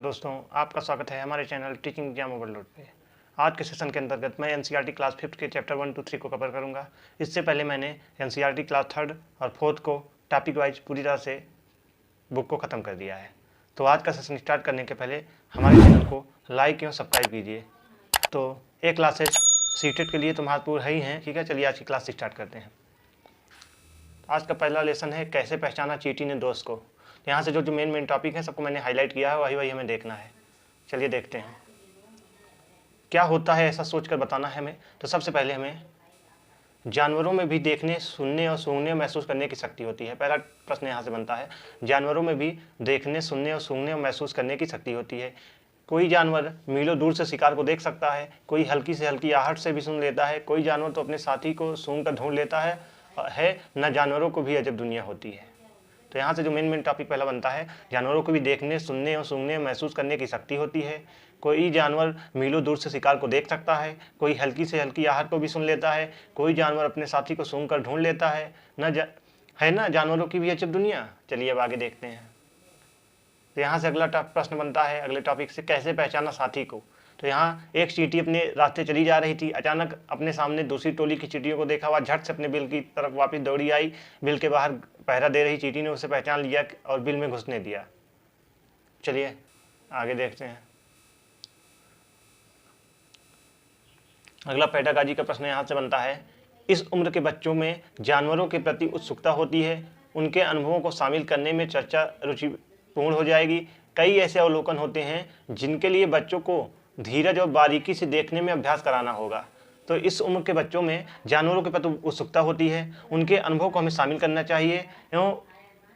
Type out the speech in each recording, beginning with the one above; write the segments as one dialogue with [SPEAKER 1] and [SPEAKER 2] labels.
[SPEAKER 1] दोस्तों, आपका स्वागत है हमारे चैनल टीचिंग एग्जाम ओवरलोड पे। आज के सेशन के अंतर्गत मैं एनसीईआरटी क्लास 5 के चैप्टर 1, 2, 3 को कवर करूंगा। इससे पहले मैंने एनसीईआरटी क्लास 3 और 4 को टॉपिक वाइज पूरी तरह से बुक को ख़त्म कर दिया है। तो आज का सेशन स्टार्ट करने के पहले हमारे चैनल को लाइक एवं सब्सक्राइब कीजिए। तो ये क्लासेज सीटेट के लिए तो महत्वपूर्ण है ही हैं। ठीक है, चलिए आज की क्लास स्टार्ट करते हैं। आज का पहला लेसन है कैसे पहचाना चींटी ने दोस्त को। यहाँ से जो मेन टॉपिक है सबको मैंने हाईलाइट किया है, वही हमें देखना है। चलिए देखते हैं क्या होता है, ऐसा सोचकर बताना है हमें। तो सबसे पहले हमें जानवरों में भी देखने, सुनने और सूंघने और महसूस करने की शक्ति होती है। पहला प्रश्न यहाँ से बनता है, जानवरों में भी देखने, सुनने और सूंघने और महसूस करने की शक्ति होती है। कोई जानवर मीलों दूर से शिकार को देख सकता है, कोई हल्की से हल्की आहट से भी सुन लेता है, कोई जानवर तो अपने साथी को सूंघ कर ढूंढ लेता है न जानवरों को भी अजब दुनिया होती है। तो यहाँ से जो मेन टॉपिक पहला बनता है, जानवरों को भी देखने, सुनने और सूंघने महसूस करने की शक्ति होती है। कोई जानवर मीलों दूर से शिकार को देख सकता है, कोई हल्की से हल्की आहट को भी सुन लेता है, कोई जानवर अपने साथी को सूंघ कर ढूंढ लेता है ना जानवरों की भी अजब दुनिया। चलिए अब आगे देखते हैं। तो यहाँ से अगला प्रश्न बनता है अगले टॉपिक से, कैसे पहचाना साथी को। तो यहाँ एक चींटी अपने रास्ते चली जा रही थी, अचानक अपने सामने दूसरी टोली की चींटियों को देखा, वह झट से अपने बिल की तरफ वापस दौड़ी आई। बिल के बाहर पहरा दे रही चींटी ने उसे पहचान लिया और बिल में घुसने दिया। चलिए आगे देखते हैं। अगला पेडागॉजी का प्रश्न यहाँ से बनता है, इस उम्र के बच्चों में जानवरों के प्रति उत्सुकता होती है, उनके अनुभवों को शामिल करने में चर्चा रुचिपूर्ण हो जाएगी। कई ऐसे अवलोकन होते हैं जिनके लिए बच्चों को धीरज और बारीकी से देखने में अभ्यास कराना होगा। तो इस उम्र के बच्चों में जानवरों के प्रति उत्सुकता होती है, उनके अनुभव को हमें शामिल करना चाहिए एवं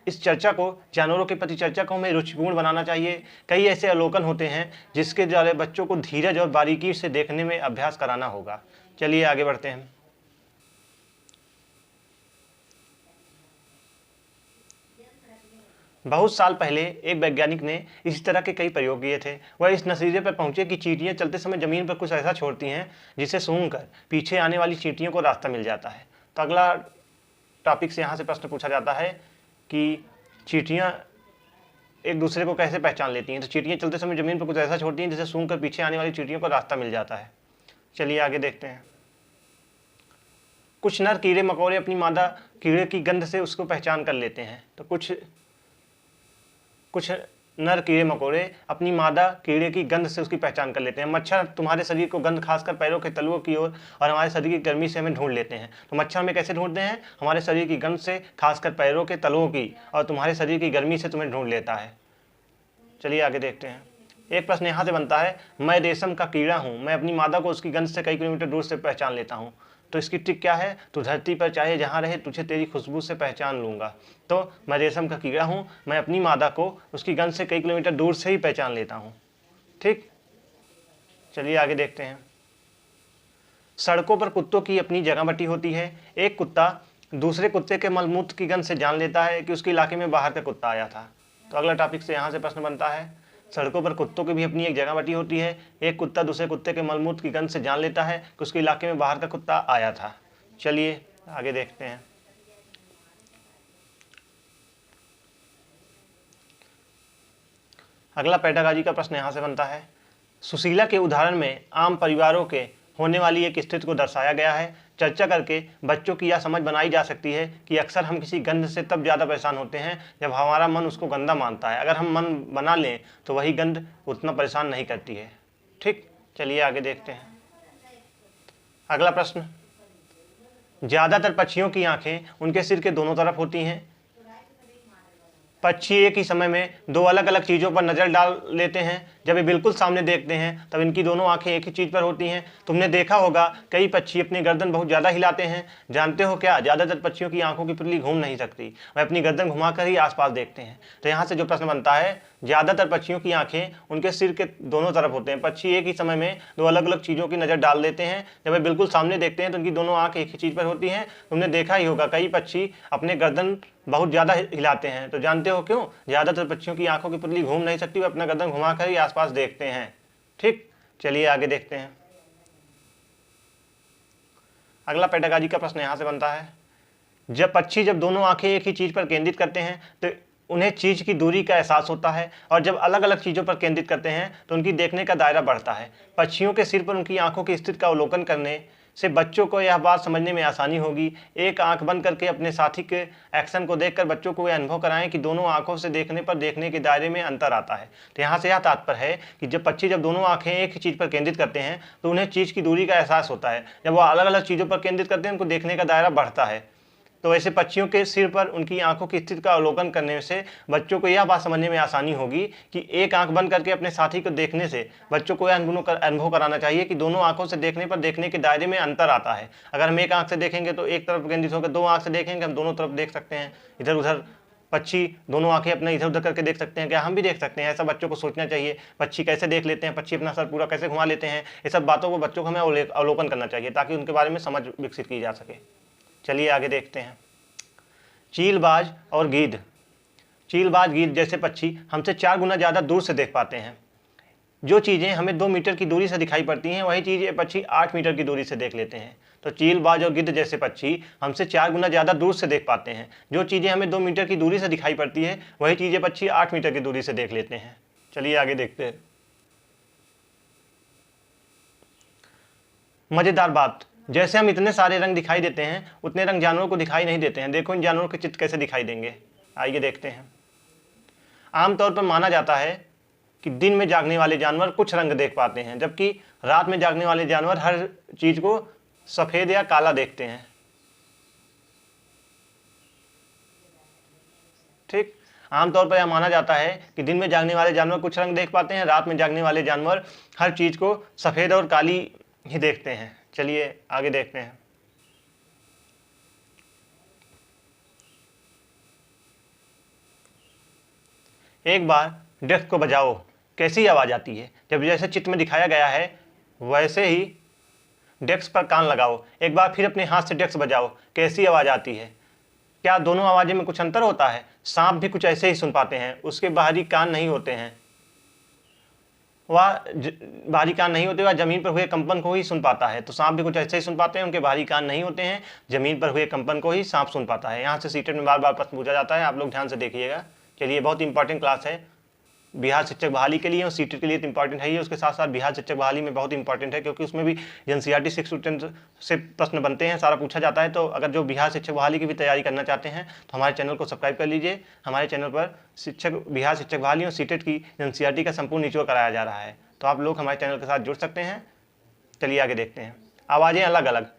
[SPEAKER 1] इस चर्चा को, जानवरों के प्रति चर्चा को हमें रुचिपूर्ण बनाना चाहिए। कई ऐसे अवलोकन होते हैं जिसके द्वारा बच्चों को धीरज और बारीकी से देखने में अभ्यास कराना होगा। चलिए आगे बढ़ते हैं। बहुत साल पहले एक वैज्ञानिक ने इसी तरह के कई प्रयोग किए थे। वह इस नतीजे पर पहुंचे कि चींटियां चलते समय जमीन पर कुछ ऐसा छोड़ती हैं जिसे सूंघकर पीछे आने वाली चींटियों को रास्ता मिल जाता है। तो अगला टॉपिक से यहाँ से प्रश्न पूछा जाता है कि चींटियां एक दूसरे को कैसे पहचान लेती हैं। तो चींटियां चलते समय जमीन पर कुछ ऐसा छोड़ती हैं जिसे सूंघकर पीछे आने वाली चींटियों को रास्ता मिल जाता है। चलिए आगे देखते हैं। कुछ नर कीड़े मकोड़े अपनी मादा कीड़े की गंध से उसको पहचान कर लेते हैं। तो कुछ नर कीड़े मकोड़े अपनी मादा कीड़े की गंध से उसकी पहचान कर लेते हैं। मच्छर तुम्हारे शरीर को गंध खासकर पैरों के तलुओं की ओर और हमारे शरीर की गर्मी से हमें ढूंढ लेते हैं। तो मच्छर हमें कैसे ढूंढते हैं? हमारे शरीर की गंध से, खासकर पैरों के तलुओं की और तुम्हारे शरीर की गर्मी से तुम्हें ढूंढ लेता है। चलिए आगे देखते हैं। एक प्रश्न यहाँ से बनता है, मैं रेशम का कीड़ा हूँ, मैं अपनी मादा को उसकी गंध से कई किलोमीटर दूर से पहचान लेता हूँ। तो इसकी ट्रिक क्या है? तो धरती पर चाहे जहाँ रहे तुझे तेरी खुशबू से पहचान लूँगा। तो मैं रेशम का कीड़ा हूँ, मैं अपनी मादा को उसकी गंध से कई किलोमीटर दूर से ही पहचान लेता हूँ। ठीक, चलिए आगे देखते हैं। सड़कों पर कुत्तों की अपनी जगह बटी होती है। एक कुत्ता दूसरे कुत्ते के मलमूत्र की गंध से जान लेता है कि उसके इलाके में बाहर का कुत्ता आया था। तो अगला टॉपिक से यहाँ से प्रश्न बनता है, सड़कों पर कुत्तों की भी अपनी एक जगह बटी होती है। एक कुत्ता दूसरे कुत्ते के मलमूत्र की गंध से जान लेता है कि उसके इलाके में बाहर का कुत्ता आया था। चलिए आगे देखते हैं। अगला पेडागॉजी का प्रश्न यहाँ से बनता है, सुशीला के उदाहरण में आम परिवारों के होने वाली एक स्थिति को दर्शाया गया है। चर्चा करके बच्चों की यह समझ बनाई जा सकती है कि अक्सर हम किसी गंध से तब ज़्यादा परेशान होते हैं जब हमारा मन उसको गंदा मानता है। अगर हम मन बना लें तो वही गंध उतना परेशान नहीं करती है। ठीक, चलिए आगे देखते हैं। अगला प्रश्न, ज़्यादातर पक्षियों की आंखें उनके सिर के दोनों तरफ होती हैं। पक्षी एक ही समय में दो अलग अलग चीज़ों पर नज़र डाल लेते हैं। जब ये बिल्कुल सामने देखते हैं तब इनकी दोनों आंखें एक ही चीज़ पर होती हैं। तुमने देखा होगा कई पक्षी अपनी गर्दन बहुत ज़्यादा हिलाते हैं। जानते हो क्या, ज़्यादातर पक्षियों की आंखों की पुतली घूम नहीं सकती, वह अपनी गर्दन घुमाकर ही आसपास देखते हैं। तो यहाँ से जो प्रश्न बनता है, ज़्यादातर पक्षियों की आंखें उनके सिर के दोनों तरफ होते हैं। पक्षी एक ही समय में दो अलग अलग चीज़ों की नज़र डाल लेते हैं। जब वे बिल्कुल सामने देखते हैं तो उनकी दोनों आंखें एक ही चीज़ पर होती हैं। तुमने देखा ही होगा कई पक्षी अपने गर्दन बहुत ज़्यादा हिलाते हैं। तो जानते हो क्यों? ज़्यादातर पक्षियों की आंखों की पुतली घूम नहीं सकती, वे अपना गर्दन घुमाकर ही आसपास देखते हैं। ठीक, चलिए आगे देखते हैं। अगला पेडागॉजी का प्रश्न यहाँ से बनता है, जब दोनों आंखें एक ही चीज़ पर केंद्रित करते हैं तो उन्हें चीज़ की दूरी का एहसास होता है और जब अलग अलग चीज़ों पर केंद्रित करते हैं तो उनकी देखने का दायरा बढ़ता है। पक्षियों के सिर पर उनकी आंखों की स्थिति का अवलोकन करने से बच्चों को यह बात समझने में आसानी होगी। एक आंख बंद करके अपने साथी के एक्शन को देखकर बच्चों को यह अनुभव कराएं कि दोनों आंखों से देखने पर देखने के दायरे में अंतर आता है। तो यहाँ से यह तात्पर्य है कि जब पक्षी जब दोनों आंखें एक ही चीज़ पर केंद्रित करते हैं तो उन्हें चीज़ की दूरी का एहसास होता है। जब वो अलग अलग चीज़ों पर केंद्रित करते हैं उनको देखने का दायरा बढ़ता है। तो ऐसे पक्षियों के सिर पर उनकी आंखों की स्थिति का अवलोकन करने से बच्चों को यह बात समझने में आसानी होगी कि एक आंख बंद करके अपने साथी को देखने से बच्चों को यह अनुभव कराना चाहिए कि दोनों आंखों से देखने पर देखने के दायरे में अंतर आता है। अगर हम एक आंख से देखेंगे तो एक तरफ केंद्रित होकर, दो आंख से देखेंगे हम दोनों तरफ देख सकते हैं, इधर उधर पक्षी दोनों आंखें अपने इधर उधर करके देख सकते हैं। क्या हम भी देख सकते हैं? ऐसा बच्चों को सोचना चाहिए। पक्षी कैसे देख लेते हैं, पक्षी अपना सर पूरा कैसे घुमा लेते हैं, ये सब बातों को बच्चों को हमें अवलोकन करना चाहिए ताकि उनके बारे में समझ विकसित की जा सके। चलिए आगे देखते हैं। चीलबाज और गीध। चीलबाज गीध जैसे पक्षी हमसे 4 गुना ज़्यादा दूर से देख पाते हैं। जो चीज़ें हमें 2 मीटर की दूरी से दिखाई पड़ती हैं वही चीज़ ये पक्षी 8 मीटर की दूरी से देख लेते हैं। तो चीलबाज और गिद्ध जैसे पक्षी हमसे 4 गुना ज़्यादा दूर से देख पाते हैं। जो चीज़ें हमें 2 मीटर की दूरी से दिखाई पड़ती है वही चीज़ें पक्षी 8 मीटर की दूरी से देख लेते हैं। चलिए आगे देखते हैं। मज़ेदार बात, जैसे हम इतने सारे रंग दिखाई देते हैं उतने रंग जानवरों को दिखाई नहीं देते हैं। देखो इन जानवरों के चित्र कैसे दिखाई देंगे, आइए देखते हैं। आमतौर पर माना जाता है कि दिन में जागने वाले जानवर कुछ रंग देख पाते हैं जबकि रात में जागने वाले जानवर हर चीज को सफेद या काला देखते हैं। ठीक, आमतौर पर यह माना जाता है कि दिन में जागने वाले जानवर कुछ रंग देख पाते हैं, रात में जागने वाले जानवर हर चीज को सफेद और काली ही देखते हैं। चलिए आगे देखते हैं। एक बार डेस्क को बजाओ, कैसी आवाज आती है? जब जैसे चित्र में दिखाया गया है वैसे ही डेस्क पर कान लगाओ। एक बार फिर अपने हाथ से डेस्क बजाओ, कैसी आवाज आती है? क्या दोनों आवाज़ों में कुछ अंतर होता है? सांप भी कुछ ऐसे ही सुन पाते हैं, उसके बाहरी कान नहीं होते हैं, वह बाहरी कान नहीं होते, वह जमीन पर हुए कंपन को ही सुन पाता है। तो सांप भी कुछ ऐसे ही सुन पाते हैं, उनके बाहरी कान नहीं होते हैं, जमीन पर हुए कंपन को ही सांप सुन पाता है। यहाँ से सीटेट में बार बार प्रश्न पूछा जाता है, आप लोग ध्यान से देखिएगा। चलिए, बहुत इंपॉर्टेंट क्लास है बिहार शिक्षक बहाली के लिए और सीटेट के लिए तो इंपॉर्टेंट है ही, उसके साथ साथ बिहार शिक्षक बहाली में बहुत इंपॉर्टेंट है क्योंकि उसमें भी एनसीईआरटी 6 to 10 से प्रश्न बनते हैं, सारा पूछा जाता है। तो अगर जो बिहार शिक्षक बहाली की भी तैयारी करना चाहते हैं तो हमारे चैनल को सब्सक्राइब कर लीजिए। हमारे चैनल पर बिहार शिक्षक बहाली और सीटेट की एनसीईआरटी का संपूर्ण निचोड़ कराया जा रहा है, तो आप लोग हमारे चैनल के साथ जुड़ सकते हैं। चलिए आगे देखते हैं। आवाज़ें अलग अलग।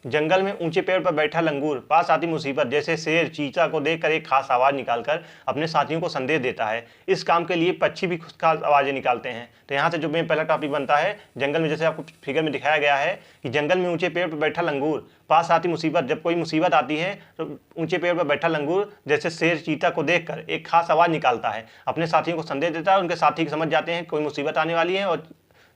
[SPEAKER 1] जंगल में ऊंचे पेड़ पर बैठा लंगूर पास आती मुसीबत जैसे शेर चीता को देखकर एक खास आवाज़ निकालकर अपने साथियों को संदेश देता है। इस काम के लिए पक्षी भी खास आवाज़ें निकालते हैं। तो यहाँ से जो मेरा पहला टॉपिक बनता है, जंगल में, जैसे आपको फिगर में दिखाया गया है कि जंगल में ऊंचे पेड़ पर बैठा लंगूर पास आती मुसीबत, जब कोई मुसीबत आती है तो ऊंचे पेड़ पर बैठा लंगूर जैसे शेर चीता को देखकर एक खास आवाज़ निकालता है, अपने साथियों को संदेश देता है। उनके साथी समझ जाते हैं कोई मुसीबत आने वाली है और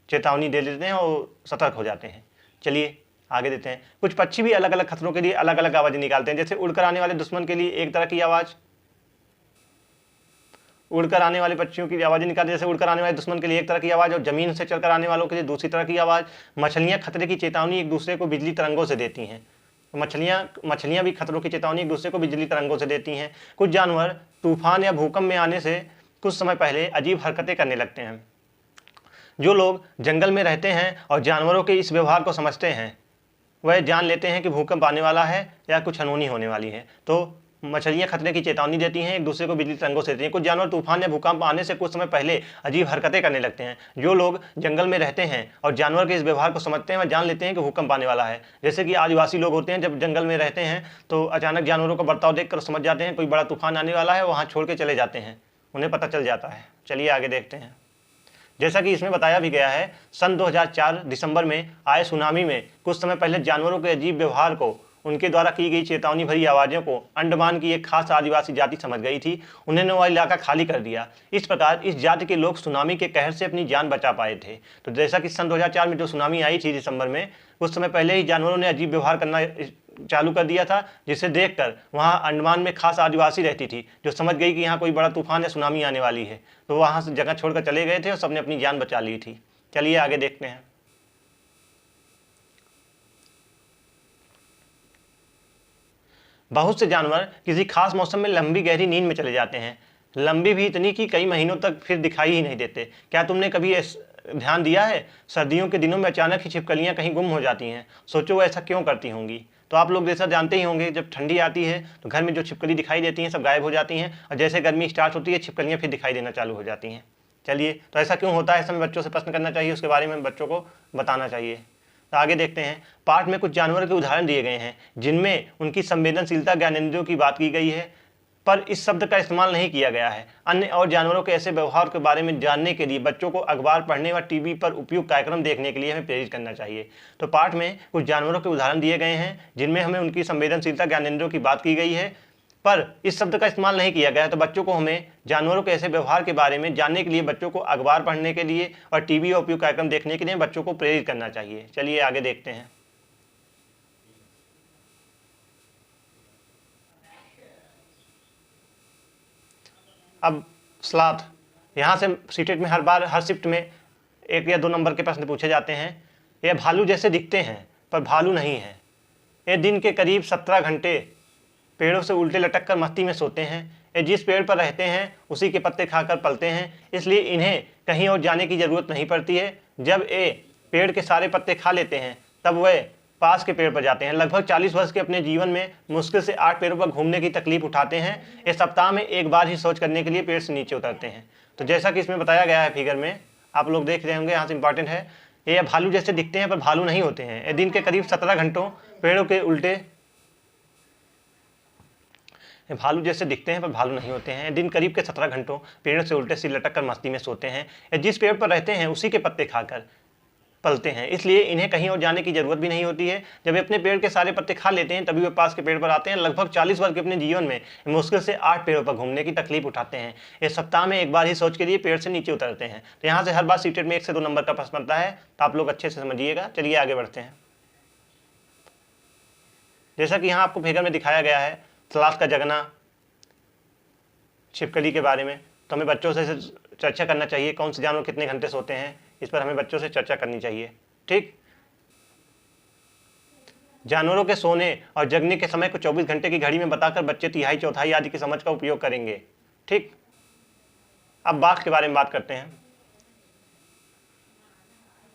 [SPEAKER 1] चेतावनी दे देते हैं और सतर्क हो जाते हैं। चलिए आगे देते हैं। कुछ पक्षी भी अलग अलग खतरों के लिए अलग अलग आवाज़ें निकालते हैं। जैसे उड़कर आने वाले दुश्मन के लिए एक तरह की आवाज़, उड़कर आने वाले पक्षियों की आवाज़ें निकालते हैं। जैसे उड़कर आने वाले दुश्मन के लिए एक तरह की आवाज़ और ज़मीन से चलकर आने वालों के लिए दूसरी तरह की आवाज़। मछलियाँ खतरे की चेतावनी एक दूसरे को बिजली तरंगों से देती हैं। मछलियाँ भी खतरों की चेतावनी एक दूसरे को बिजली तरंगों से देती हैं। कुछ जानवर तूफान या भूकंप में आने से कुछ समय पहले अजीब हरकतें करने लगते हैं। जो लोग जंगल में रहते हैं और जानवरों के इस व्यवहार को समझते हैं वह जान लेते हैं कि भूकंप आने वाला है या कुछ अनहोनी होने वाली है। तो मछलियाँ खतरे की चेतावनी देती हैं, एक दूसरे को बिजली तरंगों से देती हैं। कुछ जानवर तूफान या भूकंप आने से कुछ समय पहले अजीब हरकतें करने लगते हैं। जो लोग जंगल में रहते हैं और जानवर के इस व्यवहार को समझते हैं वह जान लेते हैं कि भूकंप आने वाला है। जैसे कि आदिवासी लोग होते हैं, जब जंगल में रहते हैं तो अचानक जानवरों का बर्ताव देखकर समझ जाते हैं कोई बड़ा तूफान आने वाला है, वहाँ छोड़ के चले जाते हैं, उन्हें पता चल जाता है। चलिए आगे देखते हैं। जैसा कि इसमें बताया भी गया है, सन 2004 दिसंबर में आए सुनामी में कुछ समय पहले जानवरों के अजीब व्यवहार को, उनके द्वारा की गई चेतावनी भरी आवाज़ों को अंडमान की एक खास आदिवासी जाति समझ गई थी। उन्होंने वह इलाका खाली कर दिया। इस प्रकार इस जाति के लोग सुनामी के कहर से अपनी जान बचा पाए थे। तो जैसा कि सन 2004 में जो सुनामी आई थी दिसंबर में, कुछ समय पहले ही जानवरों ने अजीब व्यवहार करना चालू कर दिया था, जिसे देखकर वहाँ अंडमान में खास आदिवासी रहती थी जो समझ गई कि यहाँ कोई बड़ा तूफान या सुनामी आने वाली है। तो वहाँ से जगह छोड़कर चले गए थे और सबने अपनी जान बचा ली थी। चलिए आगे देखते हैं। बहुत से जानवर किसी खास मौसम में लंबी गहरी नींद में चले जाते हैं, लंबी भी इतनी कि कई महीनों तक फिर दिखाई ही नहीं देते। क्या तुमने कभी ध्यान दिया है, सर्दियों के दिनों में अचानक ही छिपकलियां कहीं गुम हो जाती हैं। सोचो वो ऐसा क्यों करती होंगी। तो आप लोग जैसा जानते ही होंगे, जब ठंडी आती है तो घर में जो छिपकली दिखाई देती हैं सब गायब हो जाती हैं, और जैसे गर्मी स्टार्ट होती है छिपकलियां फिर दिखाई देना चालू हो जाती हैं। चलिए, तो ऐसा क्यों होता है, ऐसा हमें बच्चों से प्रश्न करना चाहिए, उसके बारे में बच्चों को बताना चाहिए। तो आगे देखते हैं। पाठ में कुछ जानवरों के उदाहरण दिए गए हैं जिनमें उनकी संवेदनशीलता ज्ञानेंद्रियों की बात की गई है, पर इस शब्द का इस्तेमाल नहीं किया गया है। अन्य और जानवरों के ऐसे व्यवहार के बारे में जानने के लिए बच्चों को अखबार पढ़ने व टीवी पर उपयुक्त कार्यक्रम देखने के लिए हमें प्रेरित करना चाहिए। तो पाठ में कुछ जानवरों के उदाहरण दिए गए हैं जिनमें हमें उनकी संवेदनशीलता ज्ञानेंद्रियों की बात की गई है, पर इस शब्द का इस्तेमाल नहीं किया गया है। तो बच्चों को हमें जानवरों के ऐसे व्यवहार के बारे में जानने के लिए बच्चों को अखबार पढ़ने के लिए और टीवी और उपयुक्त कार्यक्रम देखने के लिए बच्चों को प्रेरित करना चाहिए। चलिए आगे देखते हैं। अब स्लॉथ, यहाँ से सीटेट में हर शिफ्ट में 1 या 2 नंबर के प्रश्न पूछे जाते हैं। ये भालू जैसे दिखते हैं पर भालू नहीं है। ये दिन के करीब 17 घंटे पेड़ों से उल्टे लटक कर मस्ती में सोते हैं। ये जिस पेड़ पर रहते हैं उसी के पत्ते खाकर पलते हैं, इसलिए इन्हें कहीं और जाने की ज़रूरत नहीं पड़ती है। जब ये पेड़ के सारे पत्ते खा लेते हैं तब वह पास के पेड़ पर जाते हैं। लगभग 40 वर्ष के अपने जीवन में मुश्किल से 8 पेड़ों पर घूमने की तकलीफ उठाते हैं। ये सप्ताह में एक बार ही शौच करने के लिए पेड़ से नीचे उतरते हैं। तो जैसा कि इसमें बताया गया है फिगर में, आप लोग देख रहे होंगे, यहाँ से इंपॉर्टेंट है, ये भालू जैसे दिखते हैं पर भालू नहीं होते हैं। ये दिन के करीब 17 घंटों पेड़ों के उल्टे, भालू जैसे दिखते हैं पर भालू नहीं होते हैं। दिन करीब के 17 घंटों पेड़ से उल्टे सिर लटक कर मस्ती में सोते हैं। ये जिस पेड़ पर रहते हैं उसी के पत्ते खाकर पलते हैं, इसलिए इन्हें कहीं और जाने की जरूरत भी नहीं होती है। जब वे अपने पेड़ के सारे पत्ते खा लेते हैं तभी वे पास के पेड़ पर आते हैं। लगभग 40 वर्ष के अपने जीवन में मुश्किल से 8 पेड़ों पर घूमने की तकलीफ उठाते हैं। ये सप्ताह में एक बार ही सोच के लिए पेड़ से नीचे उतरते हैं। तो यहाँ से हर बार सीटेट में 1 से 2 नंबर का प्रश्न बनता है, तो आप लोग अच्छे से समझिएगा। चलिए आगे बढ़ते हैं। जैसा कि यहाँ आपको फिगर में दिखाया गया है, स्लॉथ का जगना, छिपकली के बारे में, तो हमें बच्चों से चर्चा करना चाहिए कौन से जानवर कितने घंटे सोते हैं, इस पर हमें बच्चों से चर्चा करनी चाहिए। ठीक, जानवरों के सोने और जगने के समय को 24 घंटे की घड़ी में बताकर बच्चे तिहाई, चौथाई आदि की समझ का उपयोग करेंगे। ठीक, अब बाघ के बारे में बात करते हैं।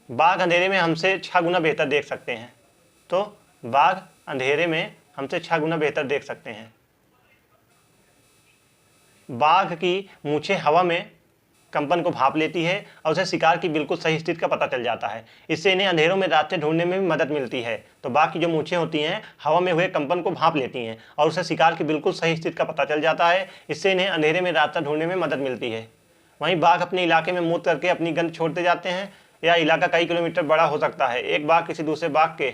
[SPEAKER 1] बाघ अंधेरे में हमसे 6 गुना बेहतर देख सकते हैं। तो बाघ अंधेरे में हमसे 6 गुना बेहतर देख सकते हैं। बाघ की मूछें हवा में कंपन को भांप लेती है और उसे शिकार की बिल्कुल सही स्थिति का पता चल जाता है। इससे इन्हें अंधेरों में रास्ते ढूंढने में भी मदद मिलती है। तो बाघ की जो मूछें होती हैं हवा में हुए कंपन को भांप लेती हैं और उसे शिकार की बिल्कुल सही स्थिति का पता चल जाता है। इससे इन्हें अंधेरे में रास्ता ढूंढने में मदद मिलती है। वहीं बाघ अपने इलाके में मूत्र करके अपनी गंध छोड़ते जाते हैं। यह इलाका कई किलोमीटर बड़ा हो सकता है। एक बाघ किसी दूसरे बाघ के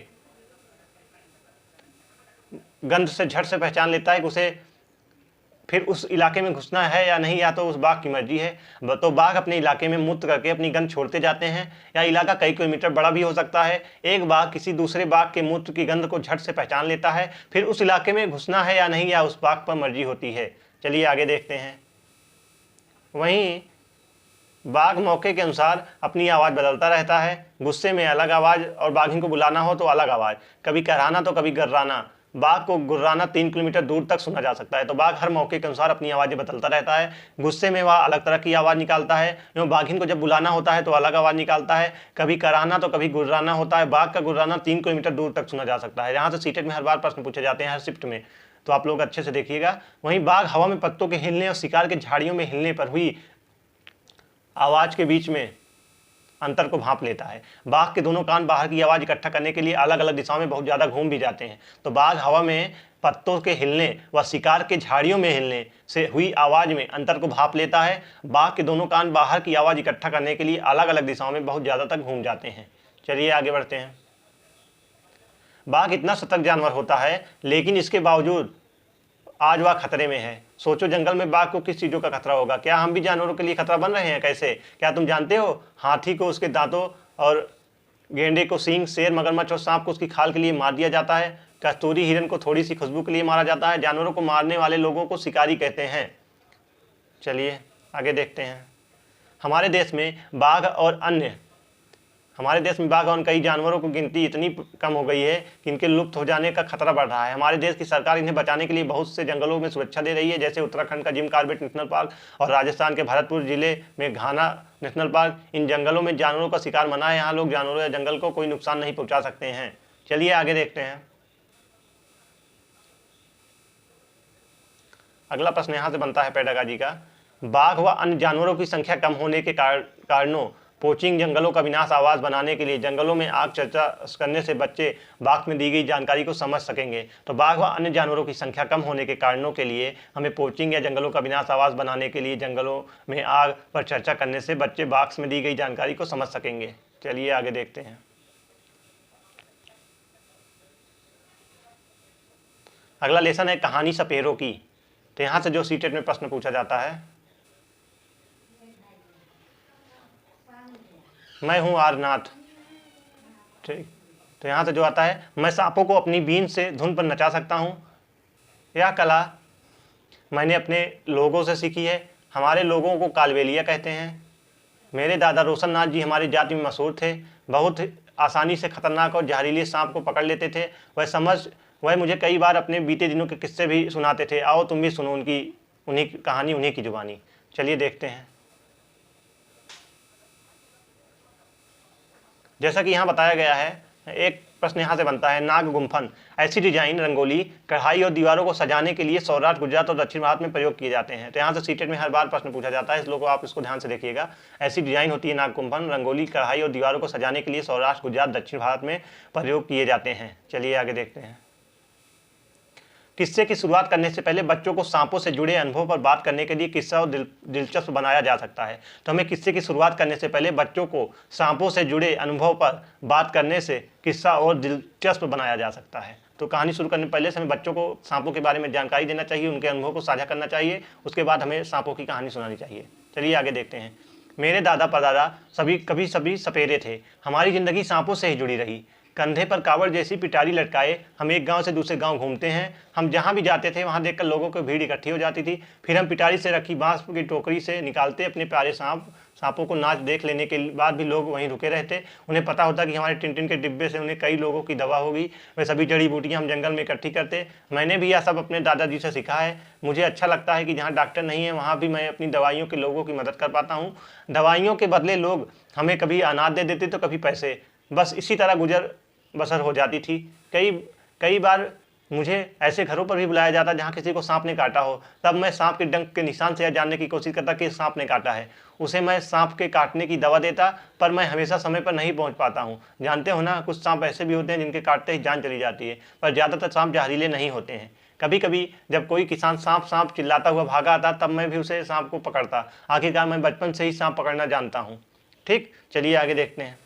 [SPEAKER 1] गंध से झट से पहचान लेता है कि उसे फिर उस इलाके में घुसना है या नहीं, या तो उस बाघ की मर्जी है। तो बाघ अपने इलाके में मूत्र करके अपनी गंध छोड़ते जाते हैं। या इलाका कई किलोमीटर बड़ा भी हो सकता है। एक बाघ किसी दूसरे बाघ के मूत्र की गंध को झट से पहचान लेता है, फिर उस इलाके में घुसना है या नहीं, या उस बाघ पर मर्जी होती है। चलिए आगे देखते हैं। वहीं बाघ मौके के अनुसार अपनी आवाज़ बदलता रहता है। गुस्से में अलग आवाज़ और बाघिन को बुलाना हो तो अलग आवाज़, कभी कराना तो कभी गर्राना। बाघ को गुर्राना 3 किलोमीटर दूर तक सुना जा सकता है। तो बाघ हर मौके के अनुसार अपनी आवाज़ें बदलता रहता है। गुस्से में वह अलग तरह की आवाज़ निकालता है। एवं बाघिन को जब बुलाना होता है तो अलग आवाज़ निकालता है। कभी कराना तो कभी गुर्राना होता है। बाघ का गुर्राना 3 किलोमीटर दूर तक सुना जा सकता है। यहाँ से सीटेट में हर बार प्रश्न पूछे जाते हैं, हर शिफ्ट में, तो आप लोग अच्छे से देखिएगा। वहीं बाघ हवा में पत्तों के हिलने और शिकार के झाड़ियों में हिलने पर हुई आवाज़ के बीच में अंतर को भांप लेता है। बाघ के दोनों कान बाहर की आवाज़ इकट्ठा करने के लिए अलग अलग दिशाओं में बहुत ज़्यादा घूम भी जाते हैं। तो बाघ हवा में पत्तों के हिलने व शिकार के झाड़ियों में हिलने से हुई आवाज़ में अंतर को भांप लेता है। बाघ के दोनों कान बाहर की आवाज़ इकट्ठा करने के लिए अलग अलग दिशाओं में बहुत ज़्यादा तक घूम जाते हैं। चलिए आगे बढ़ते हैं। बाघ इतना सतर्क जानवर होता है, लेकिन इसके बावजूद आज वह खतरे में है। सोचो जंगल में बाघ को किस चीज़ों का खतरा होगा। क्या हम भी जानवरों के लिए खतरा बन रहे हैं? कैसे? क्या तुम जानते हो, हाथी को उसके दांतों और गेंडे को सींग, शेर, मगरमच्छ और सांप को उसकी खाल के लिए मार दिया जाता है। कस्तूरी हिरन को थोड़ी सी खुशबू के लिए मारा जाता है। जानवरों को मारने वाले लोगों को शिकारी कहते हैं। चलिए आगे देखते हैं। हमारे देश में बाघ और अन्य हमारे देश में बाघ और कई जानवरों की गिनती इतनी कम हो गई है कि इनके लुप्त हो जाने का खतरा बढ़ रहा है। हमारे देश की सरकार इन्हें बचाने के लिए बहुत से जंगलों में सुरक्षा दे रही है, जैसे उत्तराखंड का जिम कॉर्बेट नेशनल पार्क और राजस्थान के भरतपुर जिले में घाना नेशनल पार्क। इन जंगलों में जानवरों का शिकार मना है, यहाँ लोग जानवरों या जंगल को कोई नुकसान नहीं पहुँचा सकते हैं। चलिए आगे देखते हैं। अगला प्रश्न यहाँ से बनता है पेडागाजी का, बाघ व अन्य जानवरों की संख्या कम होने के कारणों पोचिंग जंगलों का विनाश आवाज बनाने के लिए जंगलों में आग चर्चा करने से बच्चे बाघ में दी गई जानकारी को समझ सकेंगे। तो बाघ व अन्य जानवरों की संख्या कम होने के कारणों के लिए हमें पोचिंग या जंगलों का विनाश आवाज बनाने के लिए जंगलों में आग पर चर्चा करने से बच्चे बाघ में दी गई जानकारी को समझ सकेंगे। चलिए आगे देखते हैं। अगला लेसन है कहानी सपेरों की। तो यहाँ से जो सीटेट में प्रश्न पूछा जाता है, मैं हूँ आरनाथ। ठीक, तो यहाँ से जो आता है, मैं सांपों को अपनी बीन से धुन पर नचा सकता हूँ। यह कला मैंने अपने लोगों से सीखी है। हमारे लोगों को कालबेलिया कहते हैं। मेरे दादा रोशन नाथ जी हमारी जाति में मशहूर थे, बहुत आसानी से खतरनाक और जहरीले सांप को पकड़ लेते थे। वह मुझे कई बार अपने बीते दिनों के किस्से भी सुनाते थे। आओ तुम भी सुनो उन्हीं की कहानी, उन्हीं की जुबानी। चलिए देखते हैं। जैसा कि यहाँ बताया गया है, एक प्रश्न यहाँ से बनता है, नाग गुम्फन ऐसी डिजाइन रंगोली कढ़ाई और दीवारों को सजाने के लिए सौराष्ट्र, गुजरात और दक्षिण भारत में प्रयोग किए जाते हैं। तो यहाँ से सीटेट में हर बार प्रश्न पूछा जाता है, इस लोगों को आप इसको ध्यान से देखिएगा। ऐसी डिजाइन होती है नाग गुम्फन रंगोली कढ़ाई और दीवारों को सजाने के लिए सौराष्ट्र, गुजरात, दक्षिण भारत में प्रयोग किए जाते हैं। चलिए आगे देखते हैं। किस्से की शुरुआत करने से पहले बच्चों को सांपों से जुड़े अनुभव पर बात करने के लिए किस्सा और दिलचस्प बनाया जा सकता है। तो हमें किस्से की शुरुआत करने से पहले बच्चों को सांपों से जुड़े अनुभव पर बात करने से किस्सा और दिलचस्प बनाया जा सकता है। तो कहानी शुरू करने पहले से हमें बच्चों को सांपों के बारे में जानकारी देना चाहिए, उनके अनुभव को साझा करना चाहिए, उसके बाद हमें सांपों की कहानी सुनानी चाहिए। चलिए आगे देखते हैं। मेरे दादा परदादा कभी सपेरे थे। हमारी जिंदगी सांपों से ही जुड़ी रही। कंधे पर कावड़ जैसी पिटारी लटकाए हम एक गांव से दूसरे गांव घूमते हैं। हम जहां भी जाते थे वहां देखकर लोगों की भीड़ इकट्ठी हो जाती थी। फिर हम पिटारी से रखी बांस की टोकरी से निकालते अपने प्यारे सांपों को। नाच देख लेने के बाद भी लोग वहीं रुके रहते। उन्हें पता होता कि हमारे टिन के डिब्बे से उन्हें कई लोगों की दवा होगी। वे सभी जड़ी बूटियाँ हम जंगल में इकट्ठी करते। मैंने भी यह सब अपने दादाजी से सीखा है। मुझे अच्छा लगता है कि जहाँ डॉक्टर नहीं है वहाँ भी मैं अपनी दवाइयों के लोगों की मदद कर पाता हूँ। दवाइयों के बदले लोग हमें कभी अनाज दे देते तो कभी पैसे। बस इसी तरह गुजर बसर हो जाती थी। कई बार मुझे ऐसे घरों पर भी बुलाया जाता जहाँ किसी को सांप ने काटा हो। तब मैं सांप के डंक के निशान से यह जानने की कोशिश करता कि सांप ने काटा है। उसे मैं सांप के काटने की दवा देता, पर मैं हमेशा समय पर नहीं पहुँच पाता हूँ। जानते हो ना, कुछ सांप ऐसे भी होते हैं जिनके काटते ही जान चली जाती है, पर ज़्यादातर सांप जहरीले नहीं होते हैं। कभी कभी जब कोई किसान सांप सांप चिल्लाता हुआ भागा आता तब मैं भी उसे सांप को पकड़ता। आखिरकार मैं बचपन से ही सांप पकड़ना जानता हूँ। ठीक, चलिए आगे देखते हैं।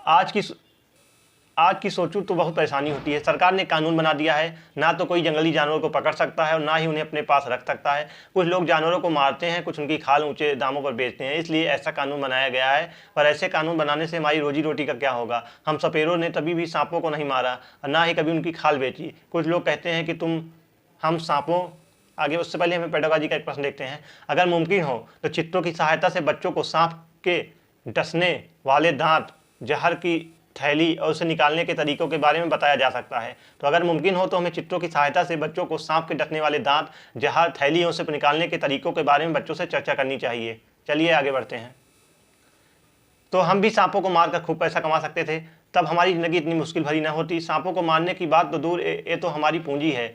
[SPEAKER 1] आज की सोचूं तो बहुत परेशानी होती है। सरकार ने कानून बना दिया है, ना तो कोई जंगली जानवरों को पकड़ सकता है और ना ही उन्हें अपने पास रख सकता है। कुछ लोग जानवरों को मारते हैं, कुछ उनकी खाल ऊंचे दामों पर बेचते हैं, इसलिए ऐसा कानून बनाया गया है। पर ऐसे कानून बनाने से हमारी रोजी रोटी का क्या होगा? हम सपेरों ने तभी भी सांपों को नहीं मारा और ना ही कभी उनकी खाल बेची। कुछ लोग कहते हैं कि हम सांपों आगे। उससे पहले हमें पेडागोजी का एक प्रश्न देखते हैं। अगर मुमकिन हो तो चित्रों की सहायता से बच्चों को सांप के डसने वाले दांत, जहर की थैली और उसे निकालने के तरीकों के बारे में बताया जा सकता है। तो अगर मुमकिन हो तो हमें चित्रों की सहायता से बच्चों को सांप के डसने वाले दांत, जहर, थैली और उसे निकालने के तरीकों के बारे में बच्चों से चर्चा करनी चाहिए। चलिए आगे बढ़ते हैं। तो हम भी सांपों को मारकर खूब पैसा कमा सकते थे, तब हमारी जिंदगी इतनी मुश्किल भरी न होती। सांपों को मारने की बात तो दूर, ये तो हमारी पूंजी है,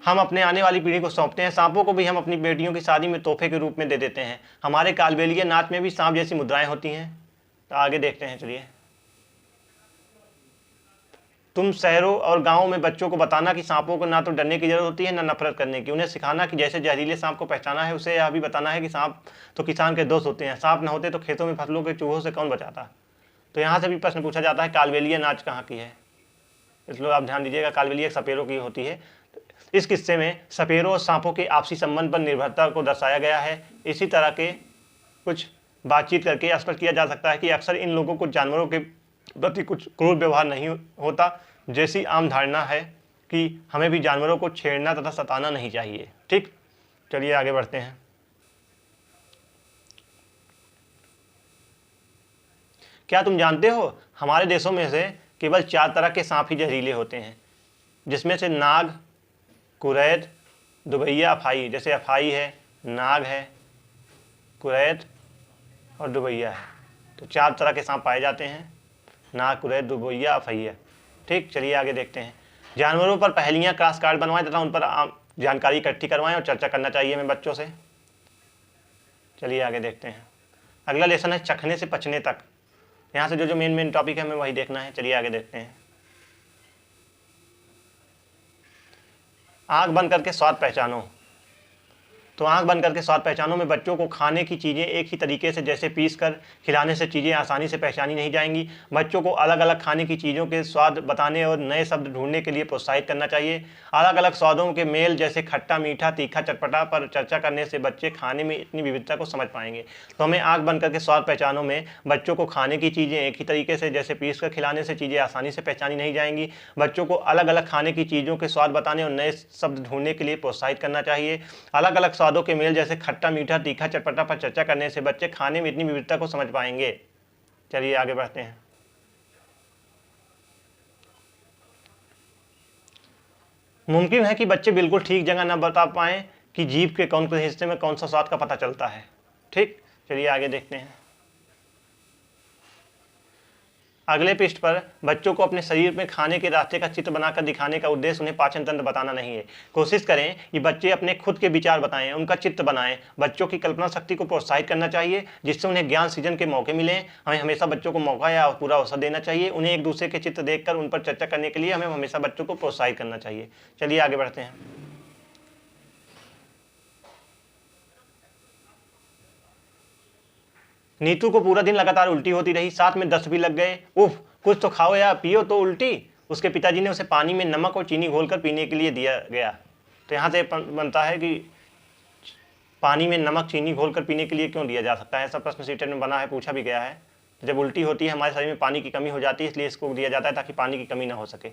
[SPEAKER 1] हम अपने आने वाली पीढ़ी को सौंपते हैं। सांपों को भी हम अपनी बेटियों की शादी में तोहफे के रूप में दे देते हैं। हमारे कालबेलिया नाच में भी सांप जैसी मुद्राएं होती हैं। तो आगे देखते हैं। चलिए, तुम शहरों और गांवों में बच्चों को बताना कि सांपों को ना तो डरने की जरूरत होती है ना नफरत करने की। उन्हें सिखाना कि जैसे जहरीले सांप को पहचाना है, उसे यह भी बताना है कि सांप तो किसान के दोस्त होते हैं। सांप न होते तो खेतों में फसलों के चूहों से कौन बचाता। तो यहाँ से भी प्रश्न पूछा जाता है, कालबेलिया नाच कहाँ की है? इसलिए आप ध्यान दीजिएगा, कालबेलिया सपेरों की होती है। इस किस्से में सपेरों और सांपों के आपसी संबंध पर निर्भरता को दर्शाया गया है। इसी तरह के कुछ बातचीत करके स्पष्ट किया जा सकता है कि अक्सर इन लोगों को जानवरों के प्रति कुछ क्रूर व्यवहार नहीं होता, जैसी आम धारणा है कि हमें भी जानवरों को छेड़ना तथा सताना नहीं चाहिए। ठीक, चलिए आगे बढ़ते हैं। क्या तुम जानते हो हमारे देशों में से केवल 4 तरह के सांप ही जहरीले होते हैं, जिसमें से नाग, कुरैद, दुबैया, अफाई। जैसे अफाई है, नाग है, कुरैद और दुबैया है। तो 4 तरह के सांप पाए जाते हैं, नाग, कुरैद, दुबैया, अफैया। ठीक, चलिए आगे देखते हैं। जानवरों पर पहेलियां, क्रॉस कार्ड बनवाएं तथा उन पर जानकारी इकट्ठी करवाएं और चर्चा करना चाहिए हमें बच्चों से। चलिए आगे देखते हैं। अगला लेसन है चखने से पचने तक। यहाँ से जो मेन टॉपिक है हमें वही देखना है। चलिए आगे देखते हैं। आंख बंद करके स्वाद पहचानो। तो आंख बंद करके स्वाद पहचानो में बच्चों को खाने की चीज़ें एक ही तरीके से जैसे पीस कर खिलाने से चीज़ें आसानी से पहचानी नहीं जाएंगी। बच्चों को अलग अलग खाने की चीज़ों के स्वाद बताने और नए शब्द ढूंढने के लिए प्रोत्साहित करना चाहिए। अलग अलग स्वादों के मेल जैसे खट्टा, मीठा, तीखा, चटपटा पर चर्चा करने से बच्चे खाने में इतनी विविधता को समझ पाएंगे। तो हमें आंख बंद करके स्वाद पहचानो में बच्चों को खाने की चीज़ें एक ही तरीके से जैसे पीस कर खिलाने से चीज़ें आसानी से पहचानी नहीं जाएंगी। बच्चों को अलग अलग खाने की चीज़ों के स्वाद बताने और नए शब्द ढूंढने के लिए प्रोत्साहित करना चाहिए। अलग अलग स्वादों के मेल जैसे खट्टा, मीठा, तीखा, चटपटा पर चर्चा करने से बच्चे खाने में इतनी विविधता को समझ पाएंगे। चलिए आगे बढ़ते हैं। मुमकिन है कि बच्चे बिल्कुल ठीक जगह न बता पाएं कि जीभ के कौन से हिस्से में कौन सा स्वाद का पता चलता है। ठीक, चलिए आगे देखते हैं। अगले पृष्ठ पर बच्चों को अपने शरीर में खाने के रास्ते का चित्र बनाकर दिखाने का उद्देश्य उन्हें पाचन तंत्र बताना नहीं है। कोशिश करें कि बच्चे अपने खुद के विचार बताएं, उनका चित्र बनाएं। बच्चों की कल्पना शक्ति को प्रोत्साहित करना चाहिए जिससे उन्हें ज्ञान सृजन के मौके मिलें। हमें हमेशा बच्चों को मौका या पूरा अवसर देना चाहिए। उन्हें एक दूसरे के चित्र देखकर उन पर चर्चा करने के लिए हमें हमेशा बच्चों को प्रोत्साहित करना चाहिए। चलिए आगे बढ़ते हैं। नीतू को पूरा दिन लगातार उल्टी होती रही, साथ में दस्त भी लग गए। उफ, कुछ तो खाओ या पियो तो उल्टी। उसके पिताजी ने उसे पानी में नमक और चीनी घोलकर पीने के लिए दिया गया। तो यहाँ से बनता है कि पानी में नमक चीनी घोलकर पीने के लिए क्यों दिया जा सकता है, ऐसा प्रश्न सीटेट में बना है, पूछा भी गया है। जब उल्टी होती है हमारे शरीर में पानी की कमी हो जाती है, इसलिए इसको दिया जाता है ताकि पानी की कमी ना हो सके।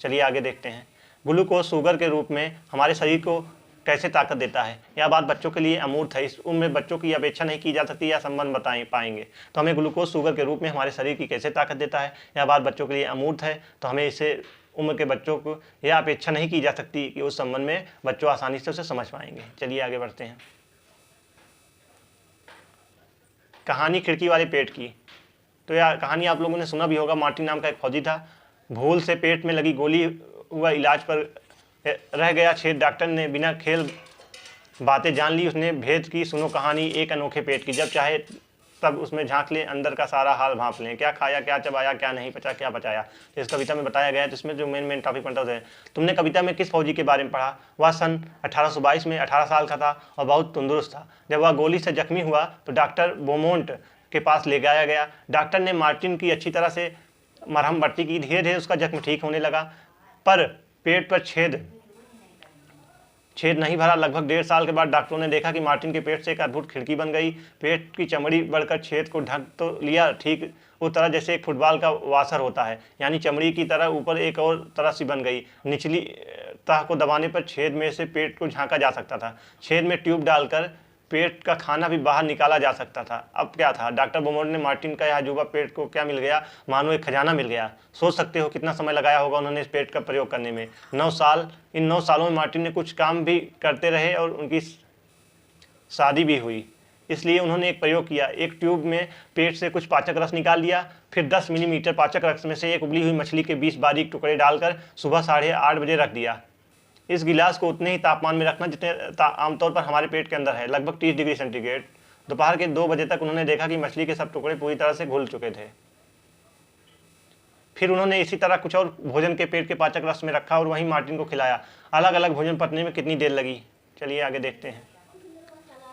[SPEAKER 1] चलिए आगे देखते हैं। ग्लूकोज शुगर के रूप में हमारे शरीर को कैसे ताकत देता है, यह बात बच्चों के लिए अमूर्त है। इस उम्र में बच्चों की अपेक्षा नहीं की जा सकती या संबंध बताएं पाएंगे। तो हमें ग्लूकोज शुगर के रूप में हमारे शरीर की कैसे ताकत देता है, यह बात बच्चों के लिए अमूर्त है। तो हमें इसे उम्र के बच्चों को यह अपेक्षा नहीं की जा सकती कि उस संबंध में बच्चों आसानी से उसे समझ पाएंगे। चलिए आगे बढ़ते हैं। कहानी खिड़की वाले पेट की। तो यह कहानी आप लोगों ने सुना भी होगा। मार्टिन नाम का एक फौजी था, भूल से पेट में लगी गोली हुआ इलाज पर रह गया छेद। डॉक्टर ने बिना खेल बातें जान ली, उसने भेद की। सुनो कहानी एक अनोखे पेट की, जब चाहे तब उसमें झांक लें, अंदर का सारा हाल भांप लें। क्या खाया, क्या चबाया, क्या नहीं पचा, क्या बचाया। तो इस कविता में बताया गया है। जिसमें जो मेन टॉपिक पॉइंट है, तुमने कविता में किस फौजी के बारे में पढ़ा। वह सन 1822 में 18 साल का था और बहुत तंदुरुस्त था। जब वह गोली से जख्मी हुआ तो डॉक्टर बोमोंट के पास ले जाया गया। डॉक्टर ने मार्टिन की अच्छी तरह से मरहम पट्टी की। धीरे धीरे उसका जख्म ठीक होने लगा, पर पेट पर छेद नहीं भरा। लगभग 1.5 साल के बाद डॉक्टरों ने देखा कि मार्टिन के पेट से एक अद्भुत खिड़की बन गई। पेट की चमड़ी बढ़कर छेद को ढक तो लिया, ठीक उस तरह जैसे एक फुटबॉल का वाशर होता है, यानी चमड़ी की तरह ऊपर एक और तरह सी बन गई। निचली तह को दबाने पर छेद में से पेट को झांका जा सकता था। छेद में ट्यूब डालकर पेट का खाना भी बाहर निकाला जा सकता था। अब क्या था, डॉक्टर बोमोट ने मार्टिन का यह अजूबा पेट को क्या मिल गया, मानो एक खजाना मिल गया। सोच सकते हो कितना समय लगाया होगा उन्होंने इस पेट का प्रयोग करने में। 9 साल। इन 9 सालों में मार्टिन ने कुछ काम भी करते रहे और उनकी शादी भी हुई। इसलिए उन्होंने एक प्रयोग किया। एक ट्यूब में पेट से कुछ पाचक रस निकाल लिया, फिर 10 मिलीमीटर पाचक रस में से एक उबली हुई मछली के 20 बारीक टुकड़े डालकर सुबह 8:30 बजे रख दिया। इस गिलास को उतने ही तापमान में रखना जितने आमतौर पर हमारे पेट के अंदर है, लगभग 30 डिग्री सेंटीग्रेड। दोपहर के 2 बजे तक उन्होंने देखा कि मछली के सब टुकड़े पूरी तरह से घुल चुके थे। फिर उन्होंने इसी तरह कुछ और भोजन के पेट के पाचक रस में रखा और वहीं मार्टिन को खिलाया। अलग अलग भोजन पचने में कितनी देर लगी, चलिए आगे देखते हैं।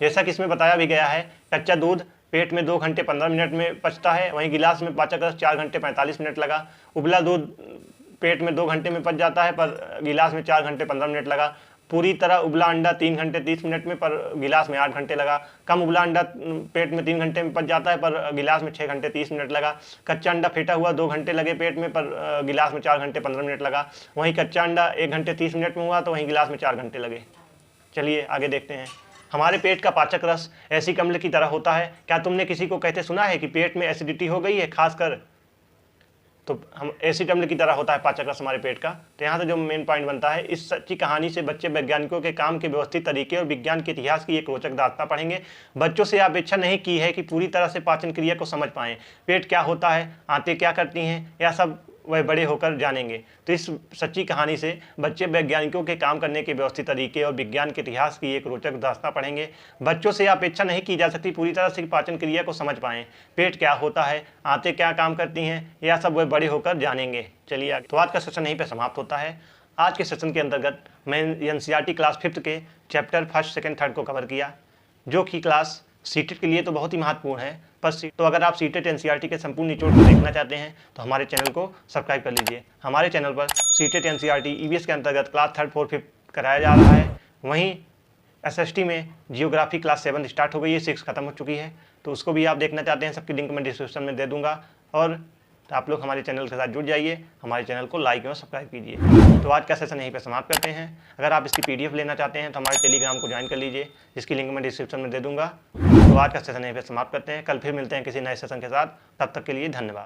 [SPEAKER 1] जैसा कि इसमें बताया भी गया है, कच्चा दूध पेट में 2 घंटे 15 मिनट में पचता है, वहीं गिलास में पाचक रस 4 घंटे 45 मिनट लगा। उबला दूध पेट में 2 घंटे में पच जाता है, पर गिलास में 4 घंटे 15 मिनट लगा। पूरी तरह उबला अंडा 3 घंटे 30 मिनट में, पर गिलास में 8 घंटे लगा। कम उबला अंडा पेट में 3 घंटे में पच जाता है, पर गिलास में 6 घंटे 30 मिनट लगा। कच्चा अंडा फेंटा हुआ 2 घंटे लगे पेट में, पर गिलास में 4 घंटे 15 मिनट लगा। वहीं कच्चा अंडा 1 घंटे 30 मिनट में हुआ तो वहीं गिलास में 4 घंटे लगे। चलिए आगे देखते हैं। हमारे पेट का पाचक रस एसिड अम्ल की तरह होता है। क्या तुमने किसी को कहते सुना है कि पेट में एसिडिटी हो गई है? खासकर तो हम एसिड अम्ल की तरह होता है पाचक रस हमारे पेट का। तो यहाँ से जो मेन पॉइंट बनता है, इस सच्ची कहानी से बच्चे वैज्ञानिकों के काम के व्यवस्थित तरीके और विज्ञान के इतिहास की एक रोचक दास्तां पढ़ेंगे। बच्चों से अपेक्षा नहीं की है कि पूरी तरह से पाचन क्रिया को समझ पाएं, पेट क्या होता है, आंतें क्या करती हैं, यह सब वह बड़े होकर जानेंगे। तो इस सच्ची कहानी से बच्चे वैज्ञानिकों के काम करने के व्यवस्थित तरीके और विज्ञान के इतिहास की एक रोचक दास्तां पढ़ेंगे। बच्चों से अपेक्षा नहीं की जा सकती पूरी तरह से पाचन क्रिया को समझ पाएं, पेट क्या होता है, आंतें क्या काम करती हैं, यह सब वह बड़े होकर जानेंगे। चलिए आगे। तो आज का सेशन यहीं पर समाप्त होता है। आज के सेशन के अंतर्गत मैं एनसीईआरटी क्लास 5th के चैप्टर 1st, 2nd, 3rd को कवर किया, जो कि क्लास सीटेट के लिए तो बहुत ही महत्वपूर्ण है। पर तो अगर आप सीटेट एनसीईआरटी के संपूर्ण निचोड़ को देखना चाहते हैं तो हमारे चैनल को सब्सक्राइब कर लीजिए। हमारे चैनल पर सीटेट एनसीईआरटी ईवीएस के अंतर्गत क्लास 3rd, 4th, 5th कराया जा रहा है। वहीं एसएसटी में जियोग्राफी क्लास 7 स्टार्ट हो गई है, 6 खत्म हो चुकी है। तो उसको भी आप देखना चाहते हैं, सबकी लिंक मैं डिस्क्रिप्शन में दे दूंगा। और आप लोग हमारे चैनल के साथ जुड़ जाइए, हमारे चैनल को लाइक और सब्सक्राइब कीजिए। तो आज का सेशन यहीं पे समाप्त करते हैं। अगर आप इसकी पीडीएफ लेना चाहते हैं तो हमारे टेलीग्राम को ज्वाइन कर लीजिए, जिसकी लिंक मैं डिस्क्रिप्शन में दे दूंगा। तो आज का सेशन यहीं पे समाप्त करते हैं। कल फिर मिलते हैं किसी नए सेशन के साथ। तब तक के लिए धन्यवाद।